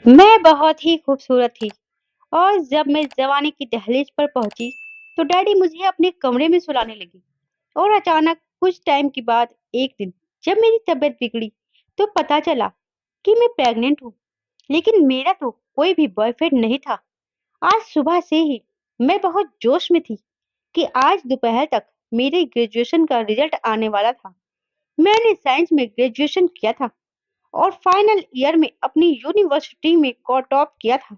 मैं बहुत ही खूबसूरत थी और जब मैं जवानी की दहलीज पर पहुंची तो डैडी मुझे अपने कमरे में सुलाने लगी। और अचानक कुछ टाइम के बाद एक दिन जब मेरी तबीयत बिगड़ी तो पता चला कि मैं प्रेग्नेंट हूँ। लेकिन मेरा तो कोई भी बॉयफ्रेंड नहीं था। आज सुबह से ही मैं बहुत जोश में थी कि आज दोपहर तक मेरे ग्रेजुएशन का रिजल्ट आने वाला था। मैंने साइंस में ग्रेजुएशन किया था और फाइनल ईयर में अपनी यूनिवर्सिटी में को टॉप किया था।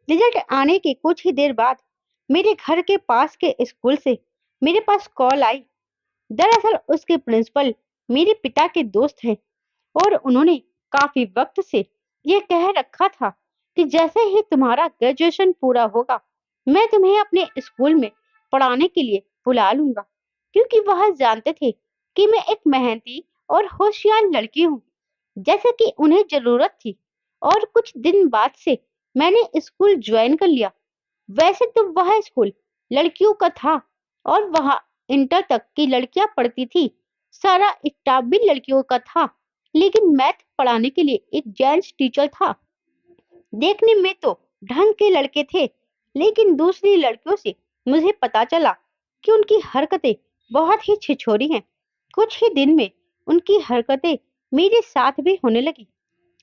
रिजल्ट आने के कुछ ही देर बाद मेरे घर के पास के स्कूल से मेरे पास कॉल आई। दरअसल उसके प्रिंसिपल मेरे पिता के दोस्त हैं और उन्होंने काफी वक्त से ये कह रखा था कि जैसे ही तुम्हारा ग्रेजुएशन पूरा होगा मैं तुम्हें अपने स्कूल में पढ़ाने के लिए बुला लूंगा, क्योंकि वह जानते थे कि मैं एक मेहनती और होशियार लड़की हूँ जैसे कि उन्हें जरूरत थी। और कुछ दिन बाद से मैंने स्कूल ज्वाइन कर लिया। वैसे तो वह स्कूल लड़कियों का था और वहां इंटर तक की लड़कियां पढ़ती थी। सारा स्टाफ भी लड़कियों का था, लेकिन मैथ पढ़ाने के लिए एक जेंट्स टीचर था। देखने में तो ढंग के लड़के थे, लेकिन दूसरी लड़कियों से मुझे पता चला कि उनकी हरकतें बहुत ही छिछोरी हैं। कुछ ही दिन में उनकी हरकतें मेरे साथ भी होने लगी।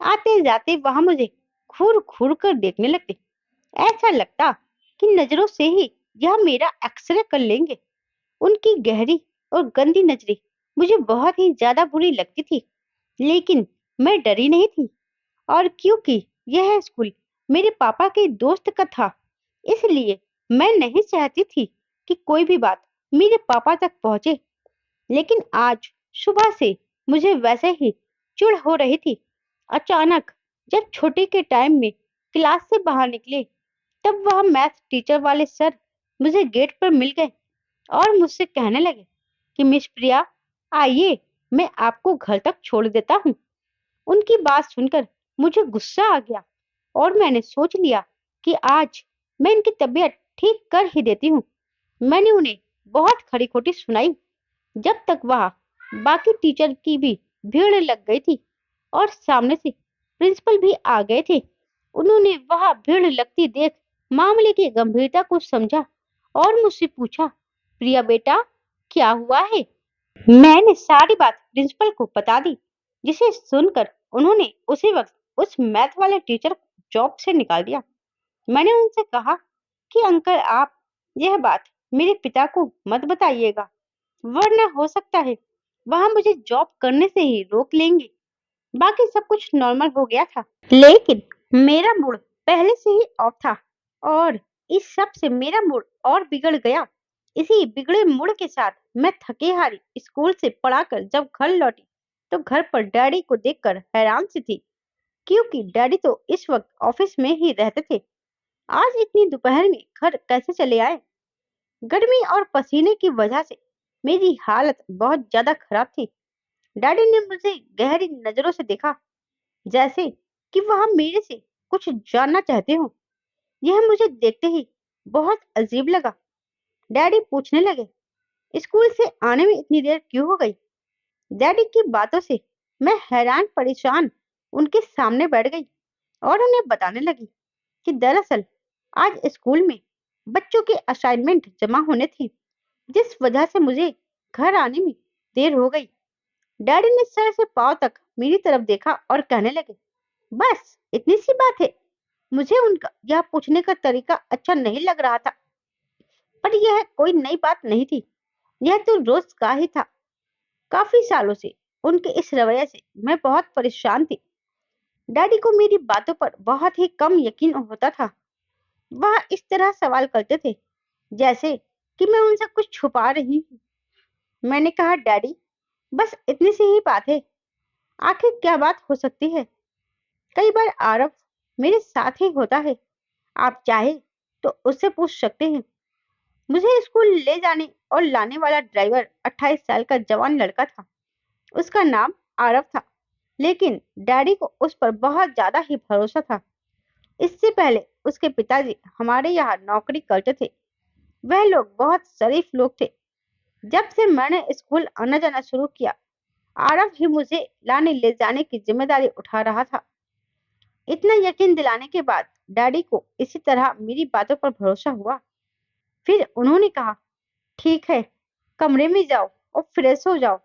आते जाते वहां मुझे घूर घूर कर देखने लगते। ऐसा लगता कि नजरों से ही यह मेरा एक्सरे कर लेंगे। उनकी गहरी और गंदी नजरें मुझे बहुत ही ज्यादा बुरी लगती थी, लेकिन मैं डरी नहीं थी। और क्योंकि यह स्कूल मेरे पापा के दोस्त का था, इसलिए मैं नहीं चाहती थी कि कोई भी बात मेरे पापा तक पहुंचे। लेकिन आज सुबह से मुझे वैसे ही चिढ़ हो रही थी। अचानक जब छुट्टी के टाइम में क्लास से बाहर निकले, तब वह मैथ टीचर वाले सर मुझे गेट पर मिल गए और मुझसे कहने लगे कि मिस प्रिया, आइए, मैं आपको घर तक छोड़ देता हूँ। उनकी बात सुनकर मुझे गुस्सा आ गया और मैंने सोच लिया कि आज मैं इनकी तबीयत ठीक कर ही देती हूँ। मैंने उन्हें बहुत खरी खोटी सुनाई। जब तक वहां बाकी टीचर की भी भीड़ लग गई थी और सामने से प्रिंसिपल भी आ गए थे। उन्होंने वहां भीड़ लगती देख मामले की गंभीरता को समझा और मुझसे पूछा, प्रिया बेटा, क्या हुआ है? मैंने सारी बात प्रिंसिपल को बता दी, जिसे सुनकर उन्होंने उसी वक्त उस मैथ वाले टीचर को जॉब से निकाल दिया। मैंने उनसे कहा कि अंकल, आप यह बात मेरे पिता को मत बताइएगा, वरना हो सकता है वहां मुझे जॉब करने से ही रोक लेंगे। बाकी सब कुछ नॉर्मल हो गया था, लेकिन मेरा मूड पहले से ही ऑफ था और इस सब से मेरा मूड और बिगड़ गया। इसी बिगड़े मूड के साथ मैं थकी हारी स्कूल से पढ़ाकर जब घर लौटी तो घर पर डैडी को देखकर हैरान सी थी, क्योंकि डैडी तो इस वक्त ऑफिस में ही रहते थे। आज इतनी दोपहर में घर कैसे चले आए? गर्मी और पसीने की वजह से मेरी हालत बहुत ज्यादा खराब थी। डैडी ने मुझे गहरी नजरों से देखा, जैसे कि वह मेरे से कुछ जानना चाहते हो। यह मुझे देखते ही बहुत अजीब लगा। डैडी पूछने लगे, स्कूल से आने में इतनी देर क्यों हो गई? डैडी की बातों से मैं हैरान परेशान उनके सामने बैठ गई और उन्हें बताने लगी कि दरअसल आज स्कूल में बच्चों के असाइनमेंट जमा होने थे, जिस वजह से मुझे घर आने में देर हो गई। डैडी ने सर से पांव तक मेरी तरफ देखा और कहने लगे, बस इतनी सी बात है? मुझे उनका यह पूछने का तरीका अच्छा नहीं लग रहा था, पर यह कोई नई बात नहीं थी। यह तो रोज का ही था। काफी सालों से उनके इस रवैये से मैं बहुत परेशान थी। डैडी को मेरी बातों पर बहुत ही कम यकीन होता था। वह इस तरह सवाल करते थे जैसे कि मैं उनसे कुछ छुपा रही हूँ। मैंने कहा, डैडी, बस इतनी सी ही बात है, आखिर क्या बात हो सकती है? कई बार आरव मेरे साथ ही होता है, आप चाहे तो उससे पूछ सकते हैं। मुझे स्कूल ले जाने और लाने वाला ड्राइवर 28 साल का जवान लड़का था। उसका नाम आरव था, लेकिन डैडी को उस पर बहुत ज्यादा ही भरोसा था। इससे पहले उसके पिताजी हमारे यहाँ नौकरी करते थे। वह लोग बहुत शरीफ लोग थे। जब से मैंने स्कूल आना जाना शुरू किया, आरव ही मुझे लाने ले जाने की जिम्मेदारी उठा रहा था। इतना यकीन दिलाने के बाद डैडी को इसी तरह मेरी बातों पर भरोसा हुआ। फिर उन्होंने कहा, ठीक है, कमरे में जाओ और फ्रेश हो जाओ,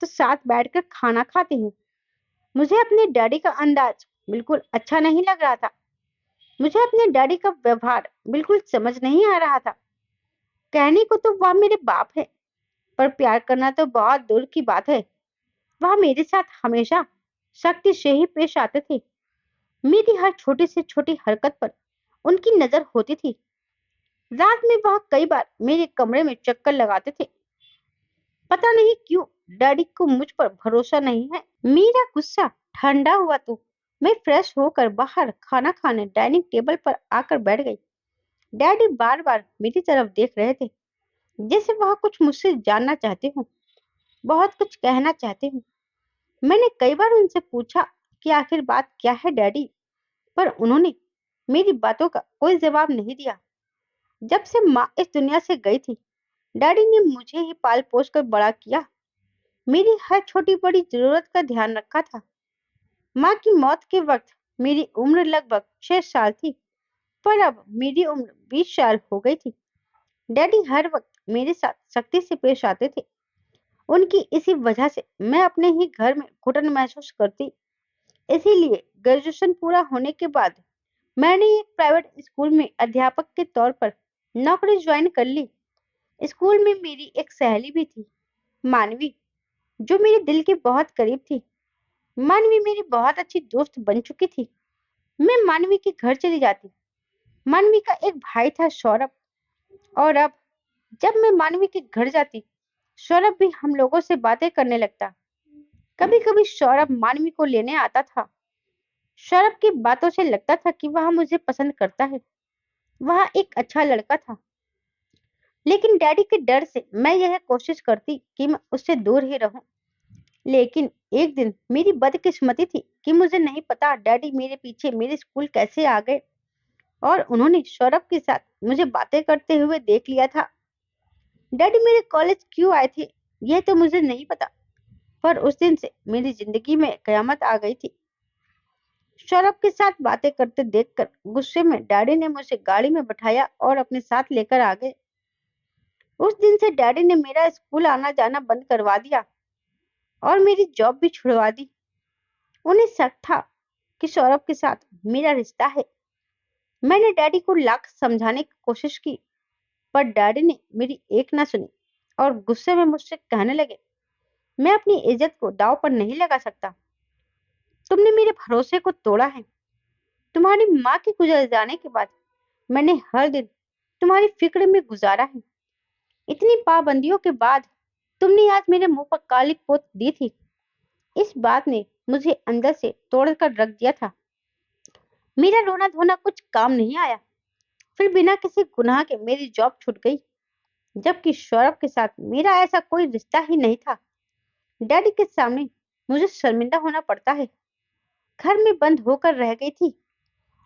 तो साथ बैठकर खाना खाते हैं। मुझे अपने डैडी का अंदाज बिल्कुल अच्छा नहीं लग रहा था। मुझे अपने डैडी का व्यवहार बिल्कुल समझ नहीं आ रहा था। कहने को तो वह मेरे बाप है, पर प्यार करना तो बहुत दूर की बात है। वह मेरे साथ हमेशा सख्ती से ही पेश आते थे। मेरी हर छोटी से छोटी हरकत पर उनकी नजर होती थी। रात में वह कई बार मेरे कमरे में चक्कर लगाते थे। पता नहीं क्यों डैडी को मुझ पर भरोसा नहीं है। मेरा गुस्सा ठंडा हुआ तो मैं फ्रेश होकर बाहर खाना खाने डाइनिंग टेबल पर आकर बैठ गई। डैडी बार बार मेरी तरफ देख रहे थे, जैसे वह कुछ मुझसे जानना चाहते हो, बहुत कुछ कहना चाहते हो। मैंने कई बार उनसे पूछा कि आखिर बात क्या है डैडी, पर उन्होंने मेरी बातों का कोई जवाब नहीं दिया। जब से माँ इस दुनिया से गई थी, डैडी ने मुझे ही पाल पोस कर बड़ा किया। मेरी हर छोटी बड़ी जरूरत का ध्यान रखा था। माँ की मौत के वक्त मेरी उम्र लगभग 6 साल थी, पर अब मेरी उम्र 20 साल हो गई थी। डैडी हर वक्त मेरे साथ सख्ती से पेश आते थे। उनकी इसी वजह से मैं अपने ही घर में घुटन महसूस करती। इसीलिए ग्रेजुएशन पूरा होने के बाद मैंने एक प्राइवेट स्कूल में अध्यापक के तौर पर नौकरी ज्वाइन कर ली। स्कूल में मेरी एक सहेली भी थी, मानवी, जो मेरे दिल के बहुत करीब थी। मानवी मेरी बहुत अच्छी दोस्त बन चुकी थी। मैं मानवी के घर चली जाती। मानवी का एक भाई था, सौरभ, और अब जब मैं मानवी के घर जाती, सौरभ भी हम लोगों से बातें करने लगता। कभी कभी सौरभ मानवी को लेने आता था। सौरभ की बातों से लगता था कि वह मुझे पसंद करता है। वह एक अच्छा लड़का था। लेकिन डैडी के डर से मैं यह कोशिश करती कि मैं उससे दूर ही रहूं। लेकिन एक दिन मेरी बदकिस्मती थी कि मुझे नहीं पता डैडी मेरे पीछे मेरे स्कूल कैसे आ गए और उन्होंने सौरभ के साथ मुझे बातें करते हुए देख लिया था। डैडी मेरे कॉलेज क्यों आए थे, यह तो मुझे नहीं पता, पर उस दिन से मेरी जिंदगी में कयामत आ गई थी। सौरभ के साथ बातें करते देखकर गुस्से में डैडी ने मुझे गाड़ी में बैठाया और अपने साथ लेकर आ गए। उस दिन से डैडी ने मेरा स्कूल आना जाना बंद करवा दिया और मेरी जॉब भी छुड़वा दी। उन्हें शक था कि सौरभ के साथ मेरा रिश्ता है। मैंने डैडी को लाख समझाने की कोशिश की, पर डैडी ने मेरी एक ना सुनी और गुस्से में मुझसे कहने लगे, मैं अपनी इज्जत को दांव पर नहीं लगा सकता। तुमने मेरे भरोसे को तोड़ा है। तुम्हारी माँ के गुजर जाने के बाद मैंने हर दिन तुम्हारी फिक्र में गुजारा है। इतनी पाबंदियों के बाद तुमने आज मेरे मुंह पर काली पोत दी थी। इस बात ने मुझे अंदर से तोड़कर रख दिया था। मेरा रोना धोना कुछ काम नहीं आया। फिर बिना किसी गुनाह के मेरी जॉब छूट गई, जबकि सौरभ के साथ मेरा ऐसा कोई रिश्ता ही नहीं था। डैडी के सामने मुझे शर्मिंदा होना पड़ता है। घर में बंद होकर रह गई थी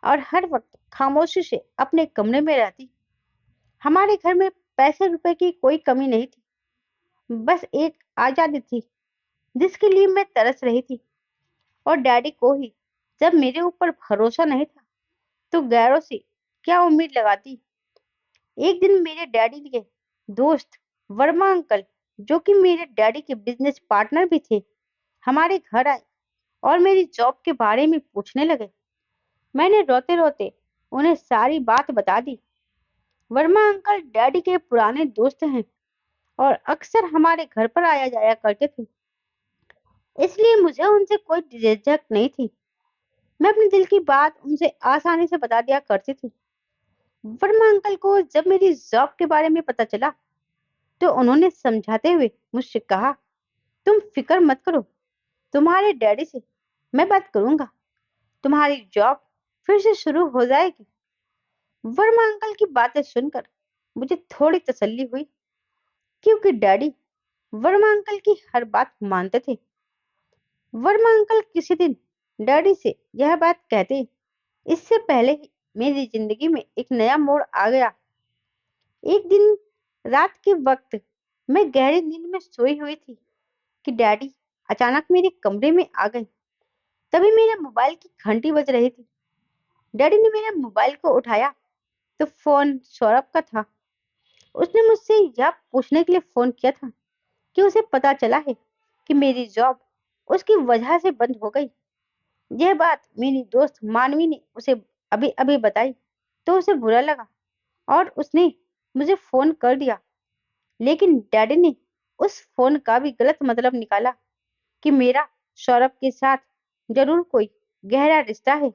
और हर वक्त खामोशी से अपने कमरे में रहती। हमारे घर में पैसे रुपए की कोई कमी नहीं थी, बस एक आजादी थी जिसके लिए मैं तरस रही थी। और डैडी को ही जब मेरे ऊपर भरोसा नहीं था, तो गैरों से क्या उम्मीद लगाती। एक दिन मेरे डैडी के दोस्त वर्मा अंकल, जो कि मेरे डैडी के बिजनेस पार्टनर भी थे, हमारे घर आए और मेरी जॉब के बारे में पूछने लगे। मैंने रोते रोते उन्हें सारी बात बता दी। वर्मा अंकल डैडी के पुराने दोस्त हैं और अक्सर हमारे घर पर आया जाया करते थे, इसलिए मुझे उनसे कोई झिझक नहीं थी। मैं अपने दिल की बात उनसे आसानी से बता दिया करती थी। वर्मा अंकल को जब मेरी जॉब के बारे में पता चला, तो उन्होंने समझाते हुए मुझसे कहा, तुम फिक्र मत करो, तुम्हारे डैडी से मैं बात करूंगा, तुम्हारी जॉब फिर से शुरू हो जाएगी। वर्मा अंकल की बातें सुनकर मुझे थोड़ी तसल्ली हुई, क्योंकि डैडी वर्मा अंकल की हर बात मानते थे। वर्मा अंकल किसी दिन डैडी से यह बात कहते, इससे पहले ही मेरी जिंदगी में एक नया मोड़ आ गया। एक दिन रात के वक्त मैं गहरी नींद में सोई हुई थी कि डैडी अचानक मेरे कमरे में आ गए। तभी मेरे मोबाइल की घंटी बज रही थी। डैडी ने मेरे मोबाइल को उठाया तो फोन सौरभ का था। उसने मुझसे यह पूछने के लिए फोन किया था कि उसे पता चला है कि मेरी जॉब उसकी वजह से बंद हो गई। यह बात मेरी दोस्त मानवी ने उसे अभी अभी बताई तो उसे बुरा लगा और उसने मुझे फोन कर दिया। लेकिन डैडी ने उस फोन का भी गलत मतलब निकाला कि मेरा सौरभ के साथ जरूर कोई गहरा रिश्ता है।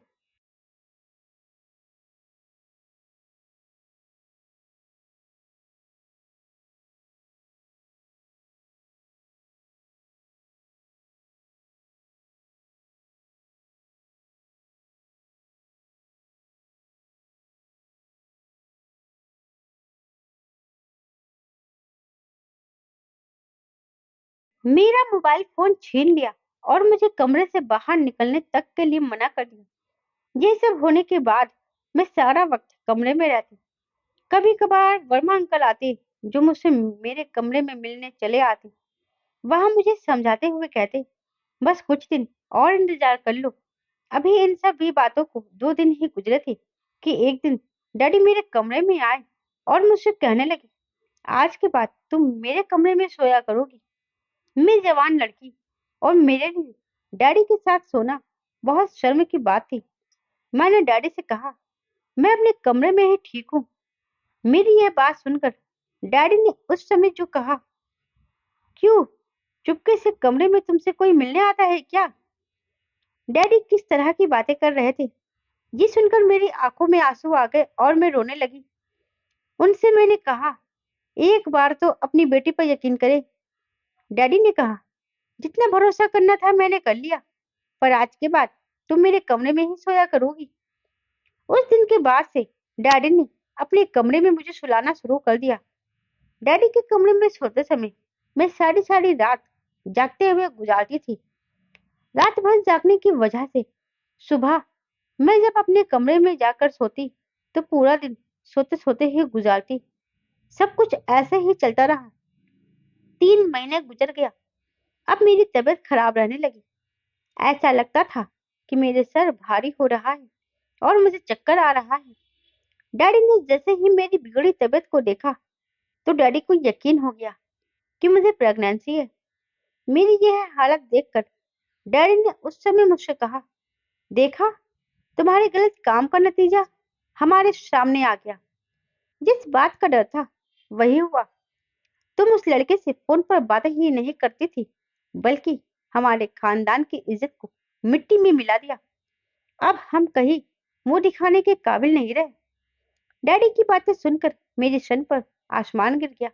मेरा मोबाइल फोन छीन लिया और मुझे कमरे से बाहर निकलने तक के लिए मना कर दिया। ये सब होने के बाद मैं सारा वक्त कमरे में रहती। कभी कभार वर्मा अंकल आते जो मुझसे मेरे कमरे में मिलने चले आते। वहां मुझे समझाते हुए कहते, बस कुछ दिन और इंतजार कर लो। अभी इन सभी बातों को 2 दिन ही गुजरे थे कि एक दिन डैडी मेरे कमरे में आए और मुझसे कहने लगे, आज के बाद तुम मेरे कमरे में सोया करोगी। मैं जवान लड़की और मेरे लिए डैडी के साथ सोना बहुत शर्म की बात थी। मैंने डैडी से कहा, मैं अपने कमरे में ही ठीक हूँ। मेरी यह बात सुनकर डैडी ने उस समय जो कहा, क्यों, चुपके से कमरे में तुमसे कोई मिलने आता है क्या? डैडी किस तरह की बातें कर रहे थे ये सुनकर मेरी आंखों में आंसू आ गए और मैं रोने लगी। उनसे मैंने कहा, एक बार तो अपनी बेटी पर यकीन करें। डैडी ने कहा, जितना भरोसा करना था मैंने कर लिया, पर आज के बाद तुम मेरे कमरे में ही सोया करोगी। उस दिन के बाद से डैडी ने अपने कमरे में मुझे सुलाना शुरू कर दिया। डैडी के कमरे में सोते समय मैं सारी सारी रात जागते हुए गुजारती थी। रात भर जागने की वजह से सुबह मैं जब अपने कमरे में जाकर सोती तो पूरा दिन सोते सोते ही गुजारती। सब कुछ ऐसे ही चलता रहा। 3 महीने गुजर गया। अब मेरी तबीयत खराब रहने लगी। ऐसा लगता था कि मेरे सर भारी हो रहा है और मुझे चक्कर आ रहा है। डैडी ने जैसे ही मेरी बिगड़ी तबीयत को देखा तो डैडी को यकीन हो गया कि मुझे प्रेगनेंसी है। मेरी यह हालत देखकर डैडी ने उस समय मुझसे कहा, देखा, तुम्हारे गलत काम का नतीजा हमारे सामने आ गया। जिस बात का डर था वही हुआ। तुम उस लड़के से फोन पर बातें ही नहीं करती थी, बल्कि हमारे खानदान की इज्जत को मिट्टी में मिला दिया। अब हम कहीं मुंह दिखाने के काबिल नहीं रहे। डैडी की बातें सुनकर मेरे सर पर आसमान गिर गया।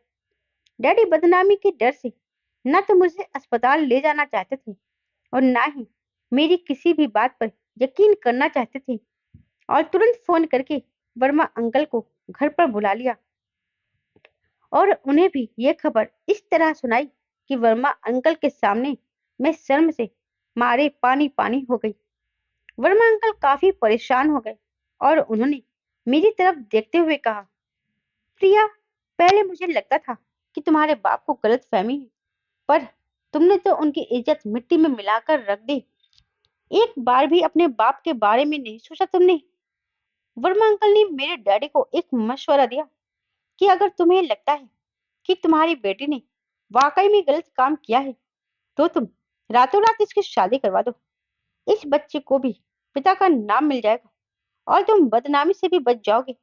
डैडी बदनामी के डर से न तो मुझे अस्पताल ले जाना चाहते थे और ना ही मेरी किसी भी बात पर यकीन करना चाहते थे और तुरंत फोन करके वर्मा अंकल को घर पर बुला लिया और उन्हें भी ये खबर इस तरह सुनाई कि वर्मा अंकल के सामने मैं शर्म से मारे पानी पानी हो गई। वर्मा अंकल काफी परेशान हो गए और उन्होंने मेरी तरफ देखते हुए कहा, प्रिया, पहले मुझे लगता था कि तुम्हारे बाप को गलत फहमी है, पर तुमने तो उनकी इज्जत मिट्टी में मिलाकर रख दी। एक बार भी अपने बाप के बारे में नहीं सोचा तुमने। वर्मा अंकल ने मेरे डैडी को एक मशवरा दिया कि अगर तुम्हें लगता है कि तुम्हारी बेटी ने वाकई में गलत काम किया है तो तुम रातों रात इसकी शादी करवा दो। इस बच्चे को भी पिता का नाम मिल जाएगा और तुम बदनामी से भी बच जाओगे।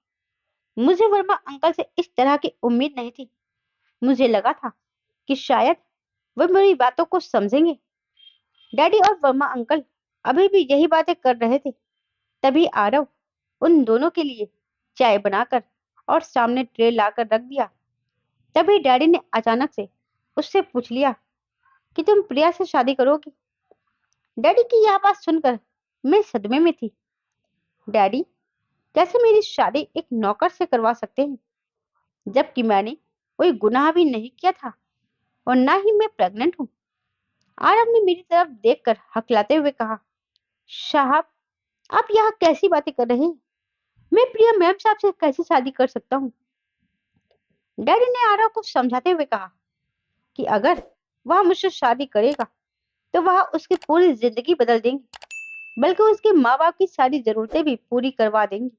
मुझे वर्मा अंकल से इस तरह की उम्मीद नहीं थी। मुझे लगा था कि शायद वे मेरी बातों को समझेंगे। डैडी और वर्मा अंकल अभी भी यही बातें कर रहे थे। तभी आरव उन दोनों के लिए चाय बनाकर और सामने ट्रे लाकर रख दिया। तभी डैडी ने अचानक से उससे पूछ लिया कि तुम प्रिया से शादी करोगी। डैडी की यह बात सुनकर मैं सदमे में थी। डैडी, कैसे मेरी शादी एक नौकर से करवा सकते हैं, जबकि मैंने कोई गुनाह भी नहीं किया था और ना ही मैं प्रेग्नेंट हूँ। आरव ने मेरी तरफ देखकर हकलाते हुए कहा, साहब, आप यहाँ कैसी बातें कर रहे हैं? मैं प्रिया मैम साहब से कैसे शादी कर सकता हूँ? डैडी ने आरव को समझाते हुए कहा कि अगर वह मुझसे शादी करेगा तो वह उसकी पूरी जिंदगी बदल देंगे। बल्कि उसके माँ बाप की सारी जरूरतें भी पूरी करवा देंगी।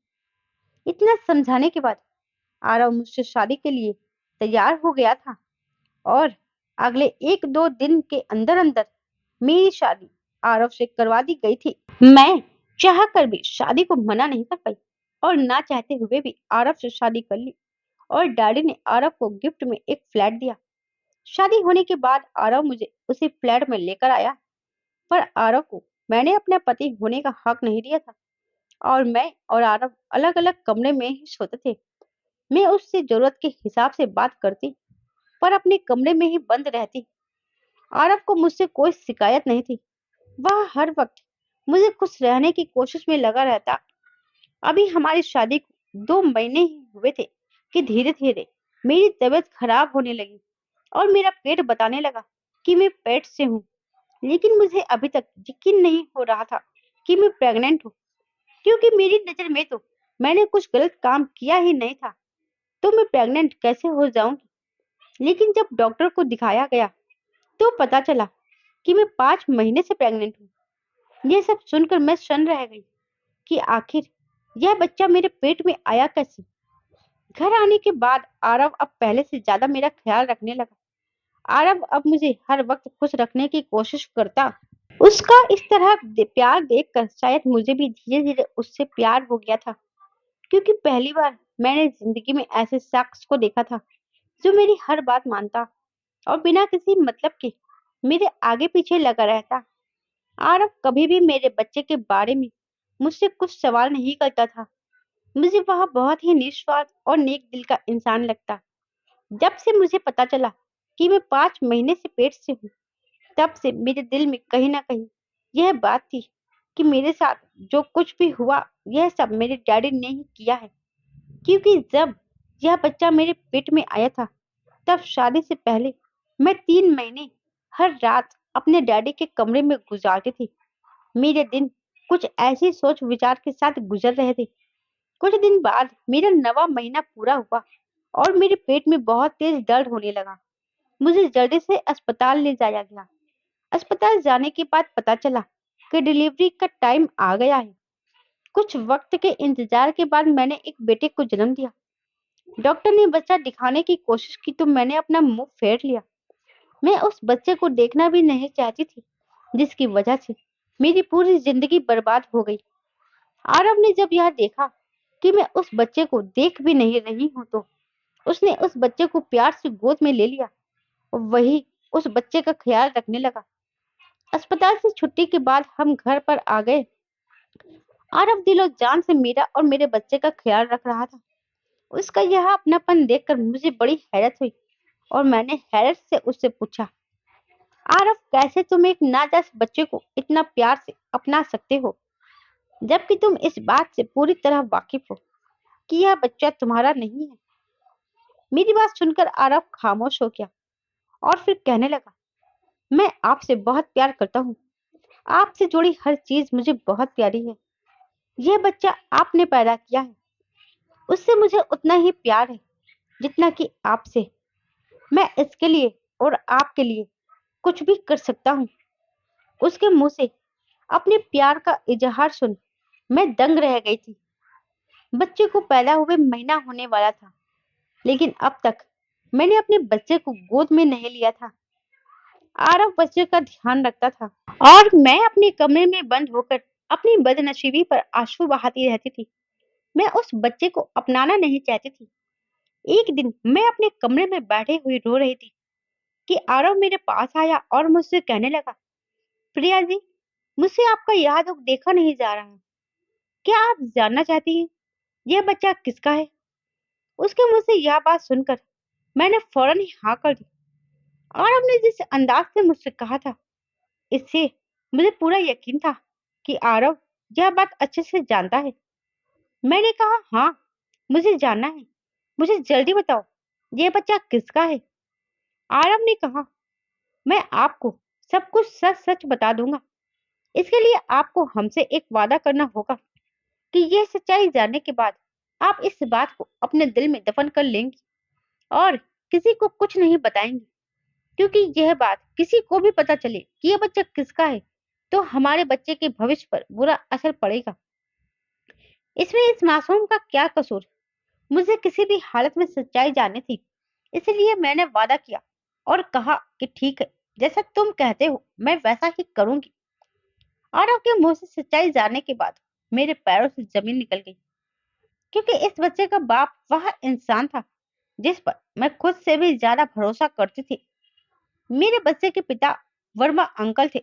इतना समझाने के बाद आरव मुझसे शादी के लिए तैयार हो गया था और अगले 1-2 दिन के अंदर अंदर मेरी शादी आरव से करवा दी गई थी। मैं चाह कर भी शादी को मना नहीं कर पाई और ना चाहते हुए भी आरव से शादी कर ली और डैडी ने आरव को गिफ्ट में एक फ्लैट दिया। शादी होने के बाद आरव मुझे उसी फ्लैट में लेकर आया, पर आरव को मैंने अपना पति होने का हक नहीं दिया था और मैं और आरव अलग अलग कमरे में ही सोते थे। मैं उससे जरूरत के हिसाब से बात करती, पर अपने कमरे में ही बंद रहती। आरव को मुझसे कोई शिकायत नहीं थी। वह हर वक्त मुझे खुश रहने की कोशिश में लगा रहता। अभी हमारी शादी को 2 महीने ही हुए थे कि धीरे धीरे मेरी तबीयत खराब होने लगी और मेरा पेट बताने लगा कि मैं पेट से हूँ। लेकिन मुझे अभी तक यकीन नहीं हो रहा था कि मैं प्रेग्नेंट हूँ, क्योंकि मेरी नजर में तो मैंने कुछ गलत काम किया ही नहीं था। तो मैं प्रेग्नेंट कैसे हो जाऊंगी? लेकिन जब डॉक्टर को दिखाया गया तो पता चला कि मैं 5 महीने से प्रेग्नेंट हूँ। यह सब सुनकर मैं सन्न रह गई कि आखिर यह बच्चा मेरे पेट में आया कैसे। घर आने के बाद आरव अब पहले से ज्यादा मेरा ख्याल रखने लगा। आरव अब मुझे हर वक्त खुश रखने की कोशिश करता। उसका इस तरह प्यार देखकर शायद मुझे भी धीरे धीरे उससे प्यार हो गया था, क्योंकि पहली बार मैंने जिंदगी में ऐसे शख्स को देखा था जो मेरी हर बात मानता और बिना किसी मतलब के मेरे आगे पीछे लगा रहता। आरव कभी भी मेरे बच्चे के बारे में मुझसे कुछ सवाल नहीं करता था। मुझे वह बहुत ही निस्वार्थ और नेक दिल का इंसान लगता। जब से मुझे पता चला कि मैं 5 महीने से पेट से हूँ, तब से मेरे दिल में कहीं ना कहीं यह बात थी कि मेरे साथ जो कुछ भी हुआ यह सब मेरे डैडी ने ही किया है। क्योंकि जब यह बच्चा मेरे पेट में आया था, तब शादी से पहले मैं 3 महीने हर रात अपने डैडी के कमरे में गुजारती थी। मेरे दिन कुछ ऐसी सोच विचार के साथ गुजर रहे थे। कुछ दिन बाद मेरा 9वां महीना पूरा हुआ और मेरे पेट में बहुत तेज दर्द होने लगा। मुझे जल्दी से अस्पताल ले जाया गया। अस्पताल जाने के बाद पता चला कि डिलीवरी का टाइम आ गया है। कुछ वक्त के इंतजार के बाद मैंने एक बेटे को जन्म दिया। डॉक्टर ने बच्चा दिखाने की कोशिश की तो मैंने अपना मुंह फेर लिया। मैं उस बच्चे को देखना भी नहीं चाहती थी, जिसकी वजह से मेरी पूरी जिंदगी बर्बाद हो गई। आरव ने जब यह देखा कि मैं उस बच्चे को देख भी नहीं रही हूँ, तो उसने उस बच्चे को प्यार से गोद में ले लिया और वही उस बच्चे का ख्याल रखने लगा। अस्पताल से छुट्टी के बाद हम घर पर आ गए। आरव दिलो जान से मेरा और मेरे बच्चे का ख्याल रख रहा था। उसका यह अपनापन देखकर मुझे बड़ी हैरत हुई और मैंने हैरत से उससे पूछा, आरव कैसे तुम एक नाजायज बच्चे को इतना प्यार से अपना सकते हो, जबकि तुम इस बात से पूरी तरह वाकिफ हो कि यह बच्चा तुम्हारा नहीं है। मेरी बात सुनकर आरव खामोश हो गया और फिर कहने लगा, मैं आपसे बहुत प्यार करता हूँ। आपसे जुड़ी हर चीज मुझे बहुत प्यारी है। यह बच्चा आपने पैदा किया है, उससे मुझे उतना ही प्यार है जितना कि आपसे। मैं इसके लिए और आपके लिए कुछ भी कर सकता हूँ। उसके मुंह से अपने प्यार का इजहार सुन मैं दंग रह गई थी। बच्चे को पैदा हुए महीना होने वाला था, लेकिन अब तक मैंने अपने बच्चे को गोद में नहीं लिया था। आरव बच्चे का ध्यान रखता था और मैं अपने कमरे में बंद होकर अपनी बदनसीबी पर आंसू बहाती रहती थी। मैं उस बच्चे को अपनाना नहीं चाहती थी। एक दिन मैं अपने कमरे में बैठे हुई रो रही थी कि आरव मेरे पास आया और मुझसे कहने लगा, प्रिया जी, मुझसे आपका यह दुख देखा नहीं जा रहा है। क्या आप जानना चाहती हैं यह बच्चा किसका है? उसके मुंह से यह बात सुनकर मैंने फौरन ही हाँ कर दी। आरव ने जिस अंदाज से मुझसे कहा था, इससे मुझे पूरा यकीन था कि आरव यह बात अच्छे से जानता है। मैंने कहा, हाँ, मुझे जानना है। मुझे जल्दी बताओ, यह बच्चा किसका है? आरव ने कहा, मैं आपको सब कुछ सच सच बता दूंगा। इसके लिए आपको हमसे एक वादा करना होगा कि यह सच्चाई जानने के बाद आप इस बात को अपने दिल में दफन कर लेंगी और किसी को कुछ नहीं बताएंगी। क्योंकि यह बात किसी को भी पता चले कि यह बच्चा किसका है, तो हमारे बच्चे के भविष्य पर बुरा असर पड़ेगा। इसमें इस मासूम का क्या कसूर? मुझे किसी भी हालत में सच्चाई जाननी थी, इसलिए मैंने वादा किया और कहा कि ठीक है, जैसा तुम कहते हो मैं वैसा ही करूंगी। आरव के मुंह से सच्चाई जानने के बाद मेरे पैरों से जमीन निकल गई, क्योंकि इस बच्चे का बाप वह इंसान था जिस पर मैं खुद से भी ज्यादा भरोसा करती थी। मेरे बच्चे के पिता वर्मा अंकल थे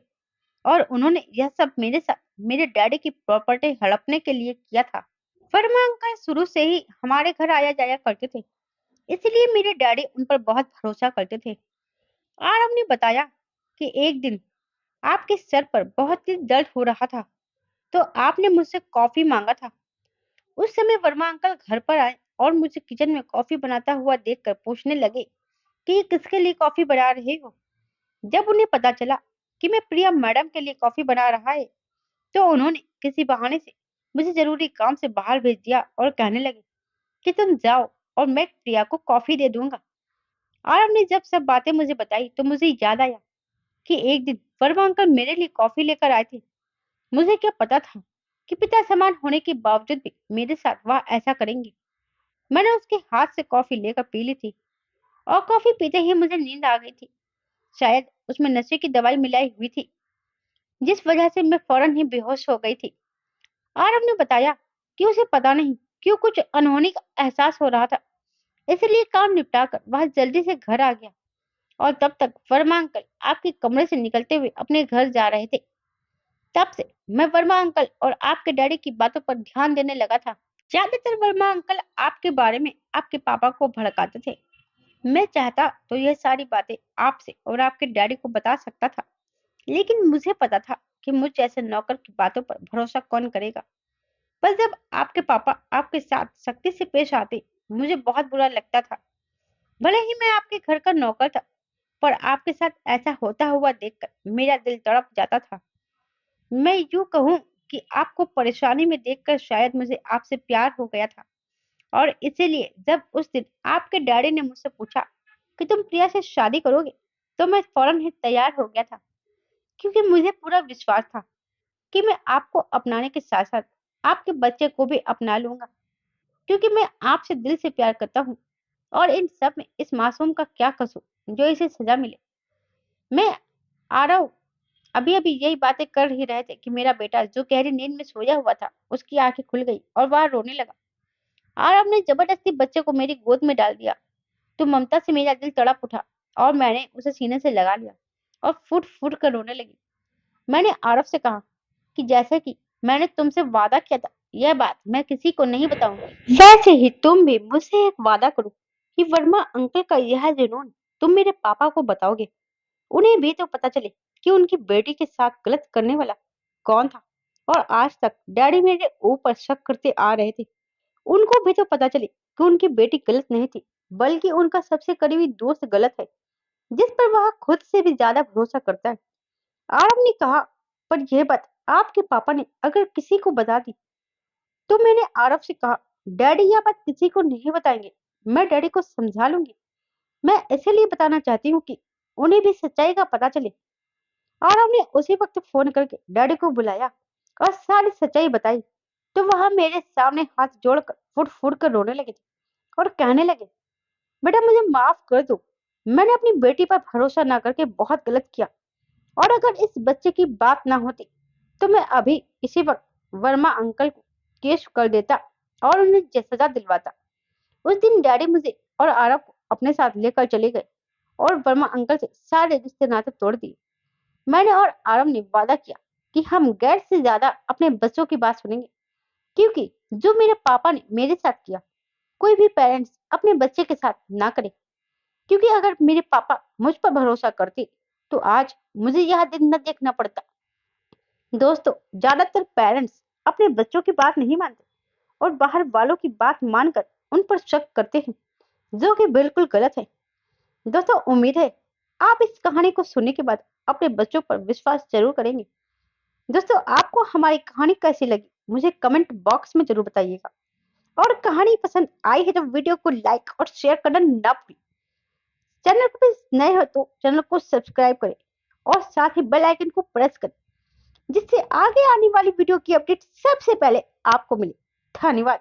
और उन्होंने यह सब मेरे साथ मेरे डैडी की प्रॉपर्टी हड़पने के लिए किया था। वर्मा अंकल शुरू से ही हमारे घर आया जाया करते थे, इसलिए मेरे डैडी उन पर बहुत भरोसा करते थे। आरव ने बताया कि एक दिन आपके सर पर बहुत ही दर्द हो रहा था, तो आपने मुझसे कॉफी मांगा था। उस समय वर्मा अंकल घर पर आए और मुझे किचन में कॉफी बनाता हुआ देखकर पूछने लगे कि ये किसके लिए कॉफी बना रहे हो। जब उन्हें पता चला कि मैं प्रिया मैडम के लिए कॉफी बना रहा है, तो उन्होंने किसी बहाने से मुझे जरूरी काम से बाहर भेज दिया और कहने लगे कि तुम जाओ और मैं प्रिया को कॉफी दे दूंगा। आरव ने जब सब बातें मुझे बताई तो मुझे याद आया कि एक दिन वर्मा अंकल मेरे लिए कॉफी लेकर आए थे। मुझे क्या पता था कि पिता समान होने के बावजूद भी मेरे साथ वह ऐसा करेंगे। मैंने उसके हाथ से कॉफी लेकर पी ली थी और कॉफी पीते ही मुझे नींद आ गई थी। शायद उसमें नशे की दवाई मिलाई हुई थी, जिस वजह से मैं फौरन ही बेहोश हो गई थी। आरव ने बताया कि उसे पता नहीं क्यों कुछ अनहोनी का एहसास हो रहा था, इसलिए काम निपटाकर वह जल्दी से घर आ गया और तब तक वर्मा अंकल आपके कमरे से निकलते हुए अपने घर जा रहे थे। तब से मैं वर्मा अंकल और आपके डैडी की बातों पर ध्यान देने लगा था। ज्यादातर वर्मा अंकल आपके बारे में आपके पापा को भड़काते थे। मैं चाहता तो यह सारी बातें आपसे और आपके डैडी को बता सकता था, लेकिन मुझे पता था कि मुझ जैसे नौकर की बातों पर भरोसा कौन करेगा। पर जब आपके पापा आपके साथ सख्ती से पेश आते, मुझे बहुत बुरा लगता था। भले ही मैं आपके घर का नौकर था, पर आपके साथ ऐसा होता हुआ देखकर मेरा दिल तड़प जाता था। मैं यूं कहूं कि आपको परेशानी में देखकर शायद मुझे आपसे प्यार हो गया था, और इसीलिए जब उस दिन आपके डैडी ने मुझसे पूछा कि तुम प्रिया से शादी करोगे, तो मैं फौरन ही तैयार हो गया था, क्योंकि मुझे पूरा विश्वास था कि मैं आपको अपनाने के साथ साथ आपके बच्चे को भी अपना लूंगा, क्योंकि मैं आपसे दिल से प्यार करता हूँ। और इन सब में इस मासूम का क्या कसूर जो इसे सजा मिले? मैं आरव अभी अभी यही बातें कर ही रहे थे कि मेरा बेटा जो गहरी नींद में सोया हुआ था, उसकी आंखें खुल गई और वह रोने लगा। आरव ने जबरदस्ती बच्चे को मेरी गोद में डाल दिया, तो ममता से मेरा दिल तड़प उठा और मैंने उसे सीने से लगा लिया और फुट फुट कर रोने लगी। मैंने आरव से कहा कि जैसे कि मैंने तुमसे वादा किया था, यह बात मैं किसी को नहीं बताऊंगी। वैसे ही तुम भी मुझसे एक वादा करो कि वर्मा अंकल का यह जुनून तुम मेरे पापा को बताओगे। उन्हें भी तो पता चले कि उनकी बेटी के साथ गलत करने वाला कौन था। और आज तक डैडी मेरे ऊपर शक करते आ रहे थे, उनको भी तो पता चले कि उनकी बेटी गलत नहीं थी, बल्कि उनका सबसे करीबी दोस्त गलत है, जिस पर वह खुद से भी ज्यादा भरोसा करता है। आरव ने कहा, पर यह बात आपके पापा ने अगर किसी को बता दी? तो मैंने आरव से कहा, डैडी यह बात किसी को नहीं बताएंगे, मैं डैडी को समझा लूंगी। मैं इसलिए बताना चाहती हूँ कि उन्हें भी सच्चाई का पता चले। आरव ने उसी वक्त फोन करके डैडी को बुलाया और सारी सच्चाई बताई, तो वह मेरे सामने हाथ जोड़कर फुट फुट कर रोने लगे थे और कहने लगे, बेटा मुझे माफ कर दो, मैंने अपनी बेटी पर भरोसा ना करके बहुत गलत किया, और अगर इस बच्चे की बात ना होती तो मैं अभी इसी वक्त वर्मा अंकल को केस कर देता और उन्हें सजा दिलवाता। उस दिन डैडी मुझे और आरव को अपने साथ लेकर चले गए और वर्मा अंकल से सारे रिश्ते नाते तोड़ दिए। मैंने और आरव ने वादा किया कि हम गैर से ज्यादा अपने बच्चों की बात सुनेंगे, क्योंकि जो मेरे पापा ने मेरे साथ किया, कोई भी पेरेंट्स अपने बच्चे के साथ ना करे। क्योंकि अगर मेरे पापा मुझ पर भरोसा करते, तो आज मुझे यह दिन न देखना पड़ता। दोस्तों, ज्यादातर पेरेंट्स अपने बच्चों की बात नहीं मानते और बाहर वालों की बात मानकर उन पर शक करते हैं, जो कि बिल्कुल गलत है। दोस्तों, उम्मीद है आप इस कहानी को सुनने के बाद अपने बच्चों पर विश्वास जरूर करेंगे। दोस्तों, आपको हमारी कहानी कैसी लगी मुझे कमेंट बॉक्स में जरूर बताइएगा, और कहानी पसंद आई है तो वीडियो को लाइक और शेयर करना ना भूलें। चैनल पर नए हो तो चैनल को सब्सक्राइब करें और साथ ही बेल आइकन को प्रेस करें, जिससे आगे आने वाली वीडियो की अपडेट सबसे पहले आपको मिले। धन्यवाद।